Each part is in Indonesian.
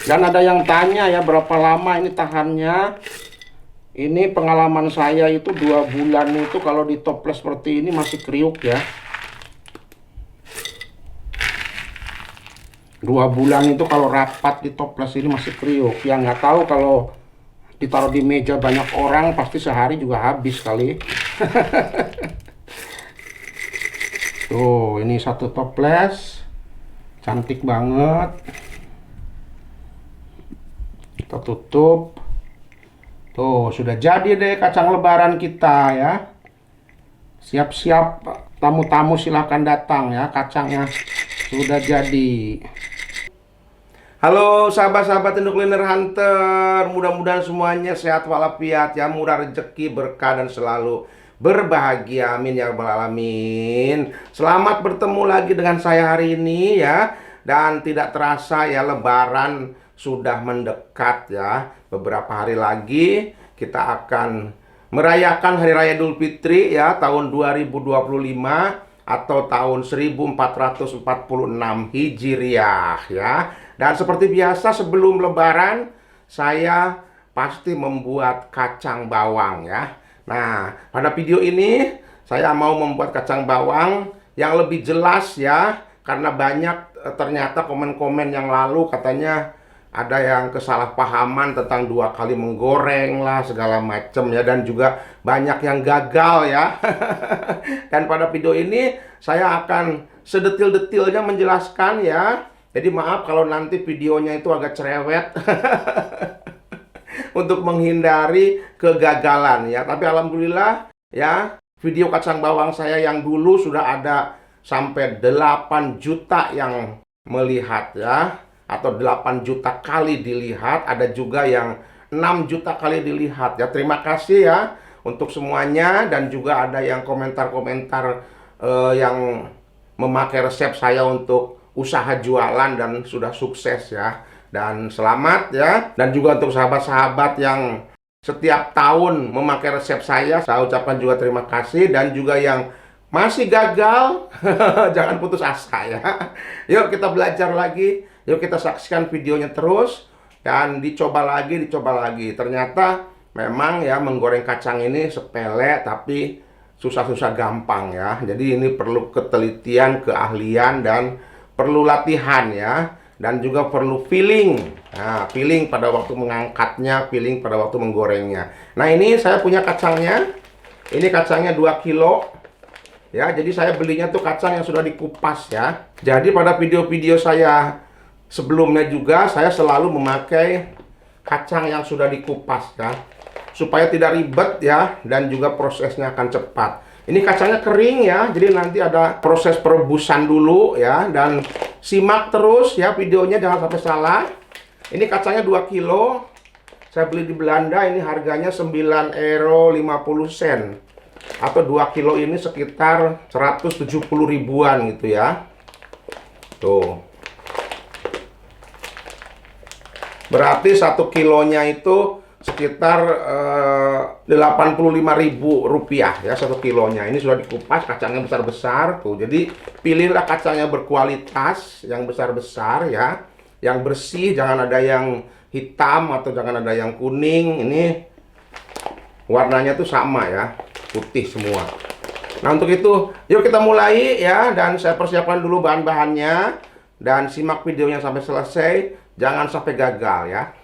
Dan ada yang tanya ya berapa lama ini tahannya. Ini pengalaman saya itu 2 bulan itu kalau di toples seperti ini masih kriuk ya. 2 bulan itu kalau rapat di toples ini masih kriuk. Ya nggak tahu kalau ditaruh di meja banyak orang pasti sehari juga habis kali. Tuh, ini satu toples. Cantik banget. Kita tutup. Tuh, sudah jadi deh kacang lebaran kita ya. Siap-siap tamu-tamu silahkan datang ya. Kacangnya sudah jadi. Halo sahabat-sahabat Induk Kuliner Hunter, mudah-mudahan semuanya sehat walafiat ya, murah rezeki, berkah dan selalu berbahagia, amin ya rabbal alamin. Selamat bertemu lagi dengan saya hari ini ya. Dan tidak terasa ya, lebaran sudah mendekat ya. Beberapa hari lagi kita akan merayakan Hari Raya Idul Fitri ya, tahun 2025 atau tahun 1446 Hijriah ya. Dan seperti biasa sebelum lebaran saya pasti membuat kacang bawang ya. Nah, pada video ini saya mau membuat kacang bawang yang lebih jelas ya, karena banyak ternyata komen-komen yang lalu katanya ada yang kesalahpahaman tentang 2 kali menggoreng lah segala macam ya, dan juga banyak yang gagal ya. Dan pada video ini saya akan sedetil-detilnya menjelaskan ya. Jadi maaf kalau nanti videonya itu agak cerewet untuk menghindari kegagalan ya. Tapi alhamdulillah ya, video kacang bawang saya yang dulu sudah ada sampai 8 juta yang melihat ya, atau 8 juta kali dilihat, ada juga yang 6 juta kali dilihat ya. Terima kasih ya untuk semuanya, dan juga ada yang komentar-komentar yang memakai resep saya untuk usaha jualan dan sudah sukses ya. Dan selamat ya. Dan juga untuk sahabat-sahabat yang setiap tahun memakai resep saya ucapkan juga terima kasih. Dan juga yang masih gagal, jangan putus asa ya. Yuk kita belajar lagi. Yuk kita saksikan videonya terus. Dan dicoba lagi, dicoba lagi. Ternyata memang ya, menggoreng kacang ini sepele tapi susah-susah gampang ya. Jadi ini perlu ketelitian, keahlian, dan perlu latihan ya, dan juga perlu feeling. Nah, feeling pada waktu mengangkatnya, feeling pada waktu menggorengnya. Nah, ini saya punya kacangnya. Ini kacangnya 2 kilo. Ya, jadi saya belinya tuh kacang yang sudah dikupas ya. Jadi pada video-video saya sebelumnya juga saya selalu memakai kacang yang sudah dikupas ya, supaya tidak ribet ya, dan juga prosesnya akan cepat. Ini kacangnya kering ya, jadi nanti ada proses perebusan dulu ya, dan simak terus ya videonya, jangan sampai salah. Ini kacangnya 2 kilo. Saya beli di Belanda, ini harganya 9,50 euro. Atau 2 kilo ini sekitar 170 ribuan gitu ya. Tuh. Berarti 1 kilonya itu sekitar 85.000 rupiah ya, 1 kilonya. Ini sudah dikupas, kacangnya besar-besar tuh. Jadi pilihlah kacang yang berkualitas, yang besar-besar ya, yang bersih, jangan ada yang hitam atau jangan ada yang kuning. Ini warnanya tuh sama ya, putih semua. Nah, untuk itu yuk kita mulai ya, dan saya persiapkan dulu bahan-bahannya, dan simak videonya sampai selesai, jangan sampai gagal ya.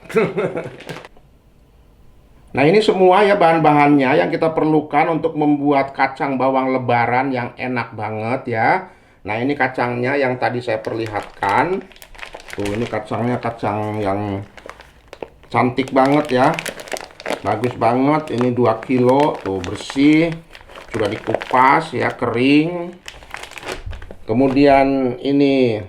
Nah, ini semua ya bahan-bahannya yang kita perlukan untuk membuat kacang bawang lebaran yang enak banget ya. Nah, ini kacangnya yang tadi saya perlihatkan. Tuh, ini kacangnya kacang yang cantik banget ya. Bagus banget. Ini 2 kilo. Tuh, bersih. Sudah dikupas ya, kering. Kemudian ini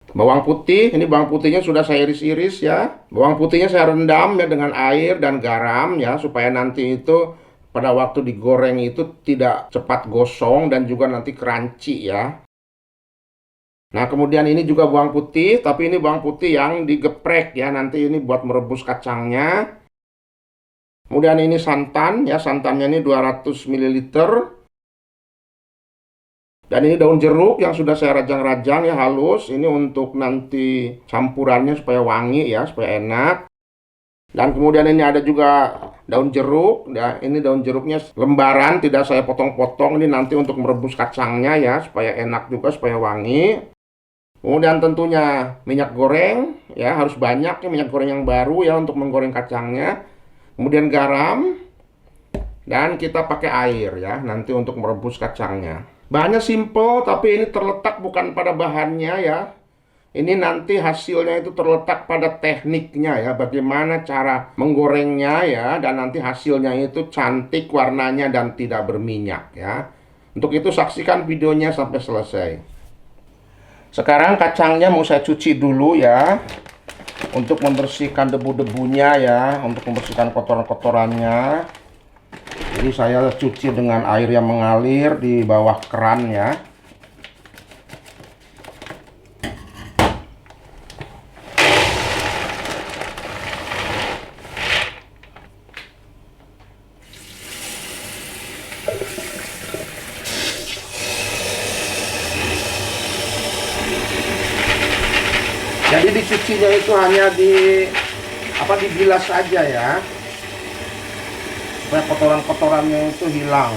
bawang putih. Ini bawang putihnya sudah saya iris-iris ya. Bawang putihnya saya rendam ya dengan air dan garam ya, supaya nanti itu pada waktu digoreng itu tidak cepat gosong dan juga nanti crunchy ya. Nah, kemudian ini juga bawang putih, tapi ini bawang putih yang digeprek ya. Nanti ini buat merebus kacangnya. Kemudian ini santan ya, santannya ini 200 ml. Dan ini daun jeruk yang sudah saya rajang-rajang ya halus. Ini untuk nanti campurannya supaya wangi ya, supaya enak. Dan kemudian ini ada juga daun jeruk ya. Ini daun jeruknya lembaran, tidak saya potong-potong. Ini nanti untuk merebus kacangnya ya, supaya enak juga, supaya wangi. Kemudian tentunya minyak goreng ya, harus banyak ya minyak goreng yang baru ya untuk menggoreng kacangnya. Kemudian garam dan kita pakai air ya nanti untuk merebus kacangnya. Bahannya simple, tapi ini terletak bukan pada bahannya ya. Ini nanti hasilnya itu terletak pada tekniknya ya, bagaimana cara menggorengnya ya, dan nanti hasilnya itu cantik warnanya dan tidak berminyak ya. Untuk itu saksikan videonya sampai selesai. Sekarang kacangnya mau saya cuci dulu ya, untuk membersihkan debu-debunya ya, untuk membersihkan kotoran-kotorannya. Jadi saya cuci dengan air yang mengalir di bawah keran ya. Jadi dicucinya itu hanya dibilas saja ya, supaya kotoran-kotorannya itu hilang,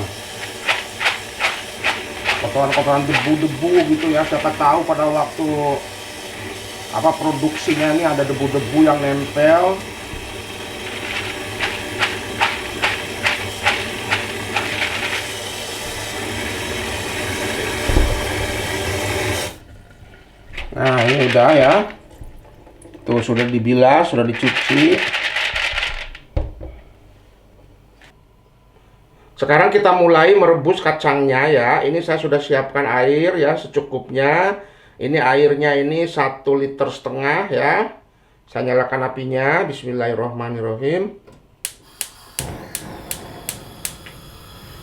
kotoran-kotoran debu-debu gitu ya. Siapa tahu pada waktu produksinya ini ada debu-debu yang nempel. Nah ini udah ya, tuh sudah dibilas, sudah dicuci. Sekarang kita mulai merebus kacangnya ya. Ini saya sudah siapkan air ya secukupnya. Ini airnya ini 1,5 liter ya. Saya nyalakan apinya. Bismillahirrahmanirrahim.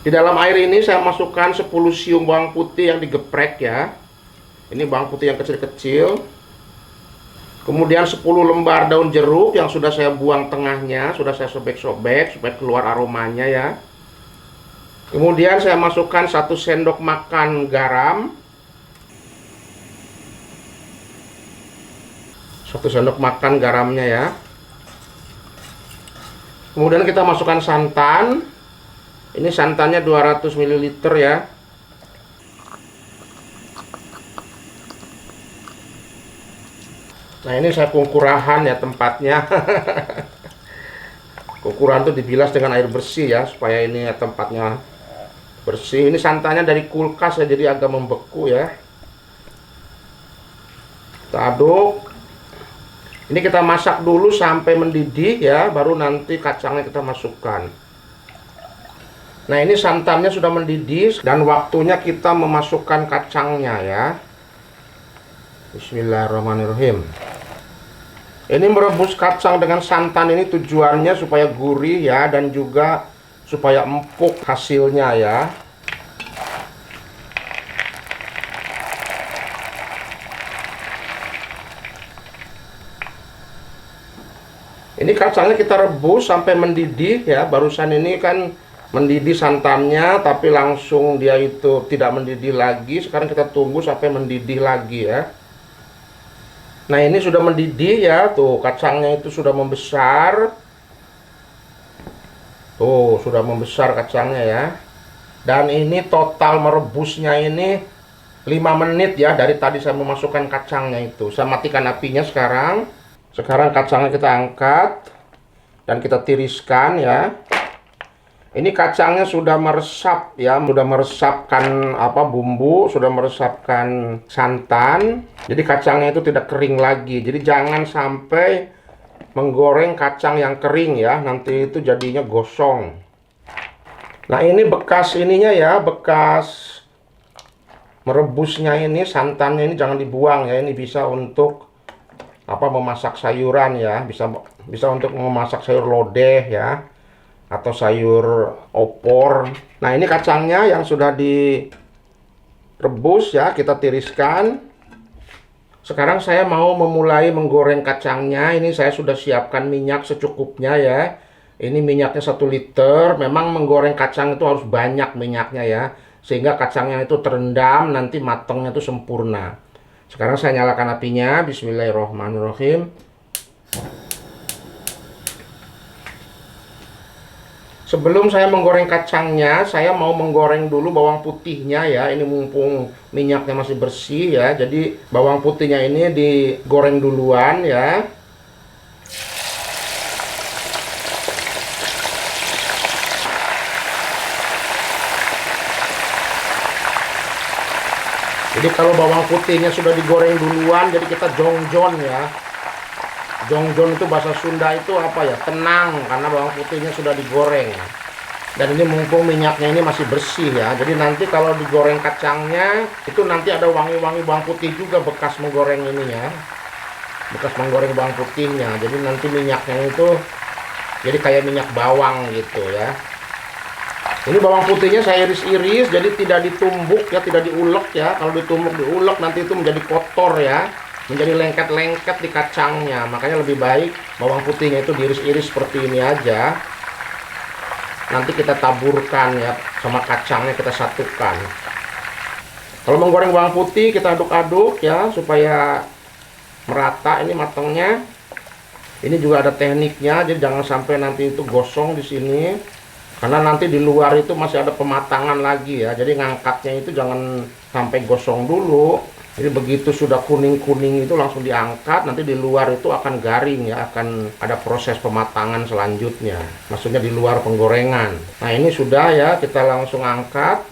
Di dalam air ini saya masukkan 10 siung bawang putih yang digeprek ya. Ini bawang putih yang kecil-kecil. Kemudian 10 lembar daun jeruk yang sudah saya buang tengahnya, sudah saya sobek-sobek supaya keluar aromanya ya. Kemudian saya masukkan 1 sendok makan garam, 1 sendok makan garamnya ya. Kemudian kita masukkan santan. Ini santannya 200 ml ya. Nah ini saya kukurahan ya tempatnya. Kukuran tuh dibilas dengan air bersih ya, supaya ini ya, tempatnya bersih. Ini santannya dari kulkas ya, jadi agak membeku ya. Kita aduk. Ini kita masak dulu sampai mendidih ya, baru nanti kacangnya kita masukkan. Nah ini santannya sudah mendidih dan waktunya kita memasukkan kacangnya ya. Bismillahirrahmanirrahim. Ini merebus kacang dengan santan ini tujuannya supaya gurih ya, dan juga supaya empuk hasilnya ya. Ini kacangnya kita rebus sampai mendidih ya. Barusan ini kan mendidih santannya, tapi langsung dia itu tidak mendidih lagi. Sekarang kita tunggu sampai mendidih lagi ya. Nah ini sudah mendidih ya, tuh kacangnya itu sudah membesar. Tuh sudah membesar kacangnya ya. Dan ini total merebusnya ini 5 menit ya, dari tadi saya memasukkan kacangnya itu. Saya matikan apinya sekarang. Sekarang kacangnya kita angkat dan kita tiriskan ya. Ini kacangnya sudah meresap ya, sudah meresapkan bumbu, sudah meresapkan santan. Jadi kacangnya itu tidak kering lagi. Jadi jangan sampai menggoreng kacang yang kering ya, nanti itu jadinya gosong. Nah ini bekas ininya ya, bekas merebusnya ini, santannya ini jangan dibuang ya. Ini bisa untuk memasak sayuran ya, bisa untuk memasak sayur lodeh ya, atau sayur opor. Nah ini kacangnya yang sudah direbus ya, kita tiriskan. Sekarang saya mau memulai menggoreng kacangnya. Ini saya sudah siapkan minyak secukupnya ya. Ini minyaknya 1 liter. Memang menggoreng kacang itu harus banyak minyaknya ya. sehingga kacangnya itu terendam, nanti matangnya itu sempurna. Sekarang saya nyalakan apinya. Bismillahirrahmanirrahim. Sebelum saya menggoreng kacangnya, saya mau menggoreng dulu bawang putihnya ya. Ini mumpung minyaknya masih bersih ya. Jadi bawang putihnya ini digoreng duluan ya. Jadi kalau bawang putihnya sudah digoreng duluan, jadi kita jongjon ya. Jongjon itu bahasa Sunda itu apa ya? Tenang, karena bawang putihnya sudah digoreng. Dan ini mumpung minyaknya ini masih bersih ya. Jadi nanti kalau digoreng kacangnya, itu nanti ada wangi-wangi bawang putih juga bekas menggoreng ini ya. Bekas menggoreng bawang putihnya. Jadi nanti minyaknya itu jadi kayak minyak bawang gitu ya. Ini bawang putihnya saya iris-iris, jadi tidak ditumbuk ya, tidak diulek ya. Kalau ditumbuk diulek nanti itu menjadi kotor ya, menjadi lengket-lengket di kacangnya. Makanya lebih baik bawang putihnya itu diiris-iris seperti ini aja. Nanti kita taburkan ya, sama kacangnya kita satukan. Kalau menggoreng bawang putih kita aduk-aduk ya, supaya merata ini matangnya. Ini juga ada tekniknya, jadi jangan sampai nanti itu gosong di sini. Karena nanti di luar itu masih ada pematangan lagi ya. Jadi ngangkatnya itu jangan sampai gosong dulu. Jadi begitu sudah kuning-kuning itu langsung diangkat. Nanti di luar itu akan garing ya. Akan ada proses pematangan selanjutnya. Maksudnya di luar penggorengan. Nah ini sudah ya. Kita langsung angkat.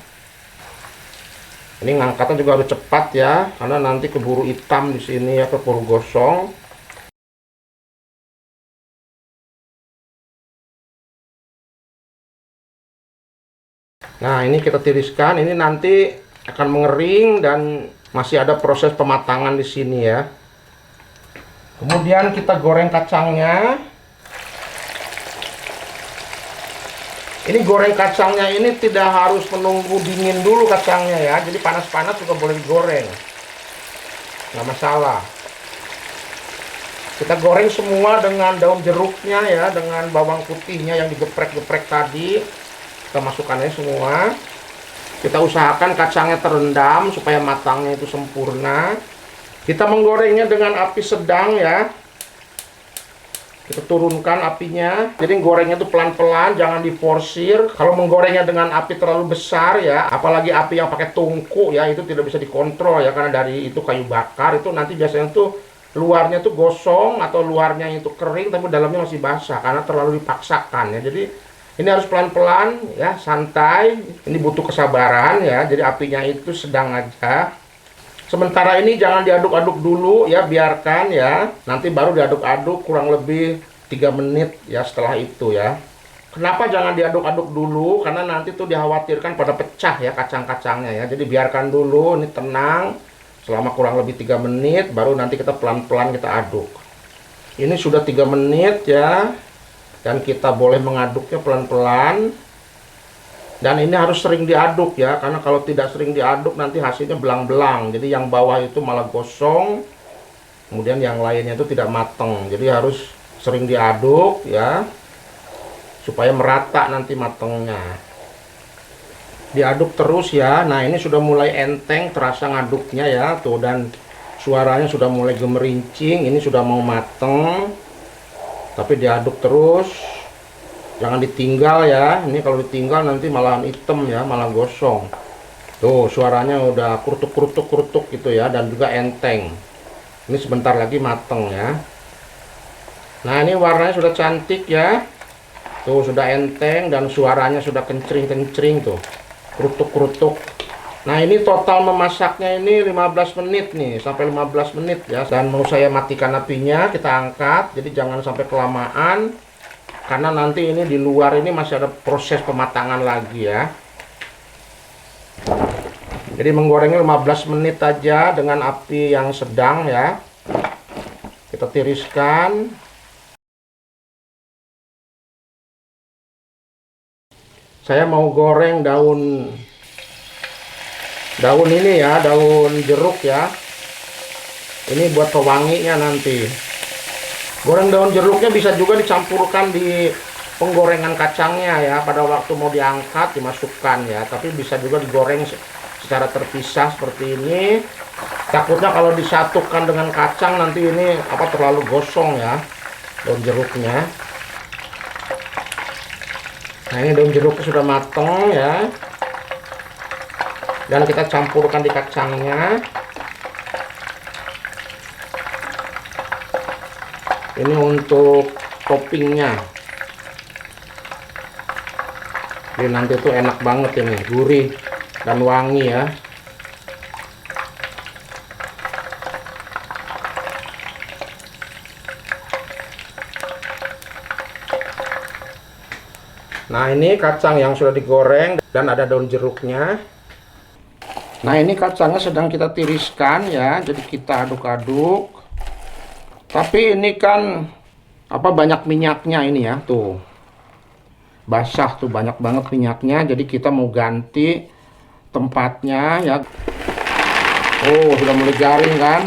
Ini ngangkatnya juga harus cepat ya. Karena nanti keburu hitam di sini ya. Keburu gosong. Nah ini kita tiriskan, ini nanti akan mengering dan masih ada proses pematangan di sini ya. Kemudian kita goreng kacangnya. Ini goreng kacangnya ini tidak harus menunggu dingin dulu kacangnya ya. Jadi panas-panas juga boleh digoreng, nggak masalah. Kita goreng semua dengan daun jeruknya ya, dengan bawang putihnya yang digeprek-geprek tadi. Kita masukkannya semua. Kita usahakan kacangnya terendam supaya matangnya itu sempurna. Kita menggorengnya dengan api sedang ya. Kita turunkan apinya. Jadi gorengnya itu pelan-pelan, jangan diforsir. Kalau menggorengnya dengan api terlalu besar ya, apalagi api yang pakai tungku ya, itu tidak bisa dikontrol ya, karena dari itu kayu bakar itu nanti biasanya tuh luarnya tuh gosong atau luarnya itu kering tapi dalamnya masih basah karena terlalu dipaksakan ya. Jadi ini harus pelan-pelan ya, santai. Ini butuh kesabaran ya. Jadi apinya itu sedang aja. Sementara ini jangan diaduk-aduk dulu ya, biarkan ya. Nanti baru diaduk-aduk kurang lebih 3 menit ya setelah itu ya. Kenapa jangan diaduk-aduk dulu? Karena nanti tuh dikhawatirkan pada pecah ya kacang-kacangnya ya. Jadi biarkan dulu, ini tenang selama kurang lebih 3 menit, baru nanti kita pelan-pelan kita aduk. Ini sudah 3 menit ya. Dan kita boleh mengaduknya pelan-pelan. Dan ini harus sering diaduk ya, karena kalau tidak sering diaduk nanti hasilnya belang-belang. Jadi yang bawah itu malah gosong, kemudian yang lainnya itu tidak mateng. Jadi harus sering diaduk ya, supaya merata nanti matengnya. Diaduk terus ya. Nah ini sudah mulai enteng, terasa ngaduknya ya tuh, dan suaranya sudah mulai gemerincing. Ini sudah mau mateng. Tapi diaduk terus, jangan ditinggal ya. Ini kalau ditinggal nanti malahan hitam ya, malah gosong. Tuh suaranya udah kerutuk gitu ya, dan juga enteng. Ini sebentar lagi mateng ya. Nah ini warnanya sudah cantik ya. Tuh sudah enteng dan suaranya sudah kencring-kencring tuh, kerutuk-kerutuk. Nah ini total memasaknya ini 15 menit nih, sampai 15 menit ya. Dan mau saya matikan apinya, kita angkat. Jadi jangan sampai kelamaan, karena nanti ini di luar ini masih ada proses pematangan lagi ya. Jadi menggorengnya 15 menit aja dengan api yang sedang ya. Kita tiriskan. Saya mau goreng daun ini ya, daun jeruk ya. Ini buat pewanginya nanti. Goreng daun jeruknya bisa juga dicampurkan di penggorengan kacangnya ya. Pada waktu mau diangkat dimasukkan ya, tapi bisa juga digoreng secara terpisah seperti ini. Takutnya kalau disatukan dengan kacang nanti ini terlalu gosong ya daun jeruknya. Nah, ini daun jeruknya sudah matang ya, dan kita campurkan di kacangnya. Ini untuk toppingnya. Jadi nanti tuh enak banget ini, gurih dan wangi ya. Nah, ini kacang yang sudah digoreng dan ada daun jeruknya. Nah, ini kacangnya sedang kita tiriskan ya, jadi kita aduk-aduk. Tapi ini kan banyak minyaknya ini ya, tuh. Basah tuh, banyak banget minyaknya, jadi kita mau ganti tempatnya ya. Oh, sudah mulai garing kan?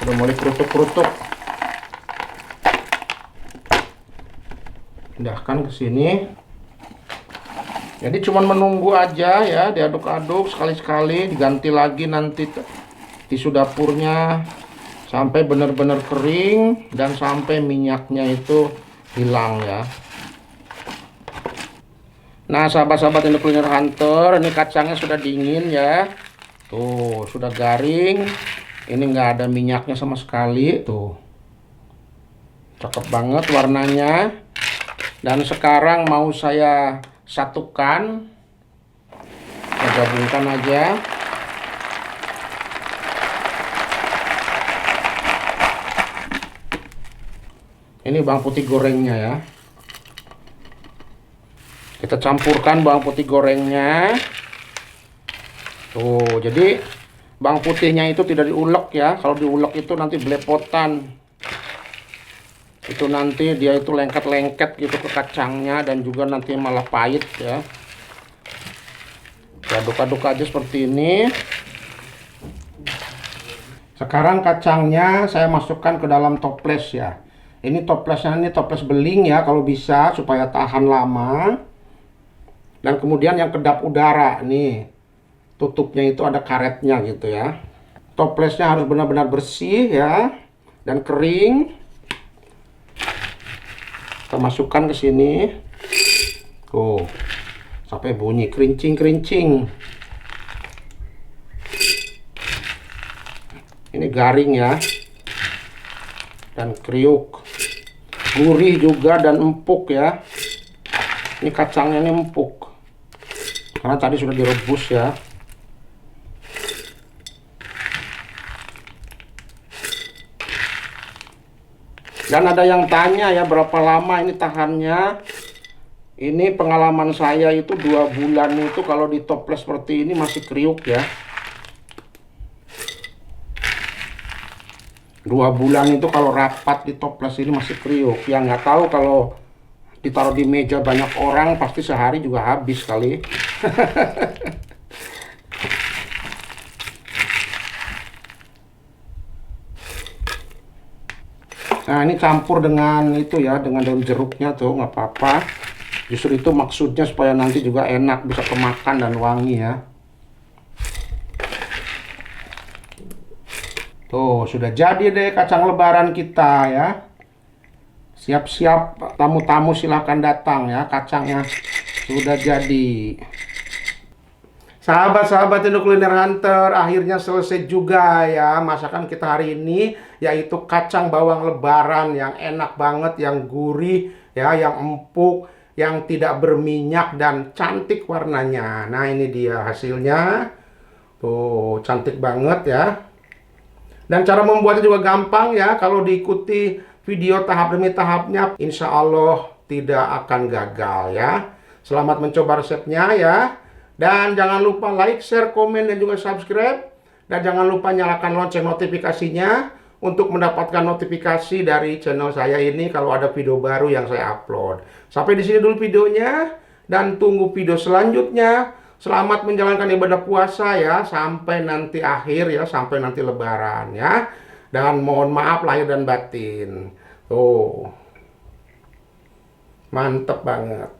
Sudah mulai kerutuk-kerutuk. Pindahkan ke sini. Jadi cuman menunggu aja ya, diaduk-aduk sekali-sekali, diganti lagi nanti tisu dapurnya sampai benar-benar kering dan sampai minyaknya itu hilang ya. Nah, sahabat-sahabat Indo Kuliner Hunter, ini kacangnya sudah dingin ya. Tuh, sudah garing. Ini nggak ada minyaknya sama sekali tuh. Cakep banget warnanya. Dan sekarang mau saya satukan. Kita gabungkan aja. Ini bawang putih gorengnya ya. Kita campurkan bawang putih gorengnya. Tuh, jadi bawang putihnya itu tidak diulek ya. Kalau diulek itu nanti belepotan. Itu nanti dia itu lengket-lengket gitu ke kacangnya dan juga nanti malah pahit ya. Aduk-aduk aja seperti ini. Sekarang kacangnya saya masukkan ke dalam toples ya. Ini toplesnya ini toples beling ya kalau bisa supaya tahan lama. Dan kemudian yang kedap udara nih, tutupnya itu ada karetnya gitu ya. Toplesnya harus benar-benar bersih ya dan kering. Kita masukkan ke sini. Tuh, sampai bunyi kerincing-kerincing. Ini garing ya dan kriuk, gurih juga dan empuk ya. Ini kacangnya ini empuk karena tadi sudah direbus ya. Dan ada yang tanya ya berapa lama ini tahannya. Ini pengalaman saya itu 2 bulan itu kalau di toples seperti ini masih kriuk ya. 2 bulan itu kalau rapat di toples ini masih kriuk. Ya nggak tahu kalau ditaruh di meja banyak orang pasti sehari juga habis kali. Nah, ini campur dengan itu ya, dengan daun jeruknya tuh, nggak apa-apa. Justru itu maksudnya supaya nanti juga enak, bisa kemakan dan wangi ya. Tuh, sudah jadi deh kacang lebaran kita ya. Siap-siap tamu-tamu silahkan datang ya, kacangnya sudah jadi. Sahabat-sahabat Indo Kuliner Hunter, akhirnya selesai juga ya masakan kita hari ini, yaitu kacang bawang lebaran yang enak banget, yang gurih ya, yang empuk, yang tidak berminyak dan cantik warnanya. Nah, ini dia hasilnya. Tuh, cantik banget ya. Dan cara membuatnya juga gampang ya, kalau diikuti video tahap demi tahapnya, insya Allah tidak akan gagal ya. Selamat mencoba resepnya ya. Dan jangan lupa like, share, komen, dan juga subscribe. Dan jangan lupa nyalakan lonceng notifikasinya untuk mendapatkan notifikasi dari channel saya ini kalau ada video baru yang saya upload. Sampai di sini dulu videonya, dan tunggu video selanjutnya. Selamat menjalankan ibadah puasa ya, sampai nanti akhir ya, sampai nanti lebaran ya. Dan mohon maaf lahir dan batin. Tuh. Mantep banget.